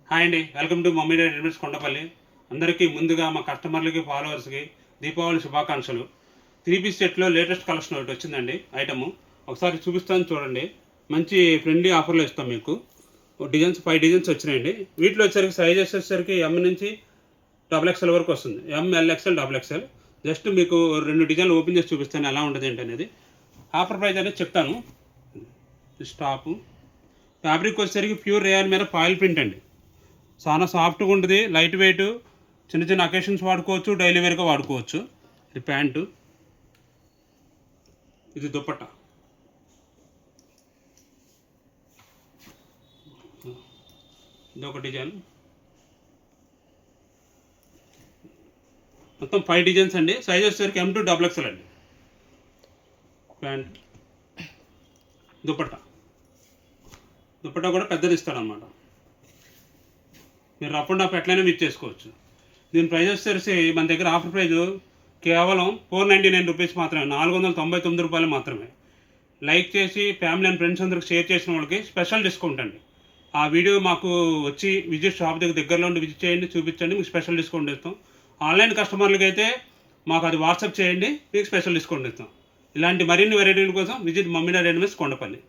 Hi అండి, welcome to mummy daddy readymades Kondapalli. అందరికీ ముందుగా మా కస్టమర్లకి ఫాలోవర్స్కి దీపావళి శుభాకాంక్షలు. 3 పీస్ సెట్లో లేటెస్ట్ కలెక్షన్ ఒకటి వచ్చిందండి. ఐటము ఒకసారి చూపిస్తాను చూడండి. మంచి ఫ్రెండ్లీ ఆఫర్లో ఇస్తాం మీకు. డిజైన్స్ 5 డిజైన్స్ వచ్చినాయండి. వీటిలో వచ్చేసరికి సైజెస్ వచ్చేసరికి ఎం నుంచి XXL వరకు వస్తుంది. ML XL XXL. జస్ట్ మీకు 2 డిజైన్లు ఓపెన్ చేసి చూపిస్తాను ఎలా ఉంటుంది ఏంటి అనేది. ఆఫర్ ప్రైస్ అనేది చెప్తాను. స్టాపు ఫ్యాబ్రిక్ వచ్చేసరికి ప్యూర్ రేయాన్ మీద ఫాయిల్ ప్రింట్ అండి. చాలా సాఫ్ట్గా ఉంటుంది, లైట్ వెయిట్, చిన్న చిన్న అకేషన్స్ వాడుకోవచ్చు, డైలీ వేర్గా వాడుకోవచ్చు. ఇది ప్యాంటు, ఇది దుపట్టా. ఇది ఒక డిజైన్. మొత్తం 5 డిజైన్స్ అండి. సైజ్ వచ్చేసరికి M to XXL అండి. ప్యాంట్, దుపట్టా. దుపట్టా కూడా పెద్దది ఇస్తాడనమాట. మీరు రఫ్ అండ్ ఆఫ్ ఎట్లయినా మిక్స్ చేసుకోవచ్చు. దీని ప్రైస్ వచ్చేసి మన దగ్గర ఆఫర్ ప్రైస్ కేవలం 499 రూపీస్ మాత్రమే, 499 రూపాయలు మాత్రమే. లైక్ చేసి ఫ్యామిలీ అండ్ ఫ్రెండ్స్ అందరికి షేర్ చేసిన వాళ్ళకి స్పెషల్ డిస్కౌంట్ అండి. ఆ వీడియో మాకు వచ్చి విజిట్ షాప్ దగ్గరలో ఉండి విజిట్ చేయండి, చూపించండి, మీకు స్పెషల్ డిస్కౌంట్ ఇస్తాం. ఆన్లైన్ కస్టమర్లకి అయితే మాకు అది వాట్సాప్ చేయండి, మీకు స్పెషల్ డిస్కౌంట్ ఇస్తాం. ఇలాంటి మరిన్ని వెరైటీల కోసం visit mummy daddy readymades Kondapalli.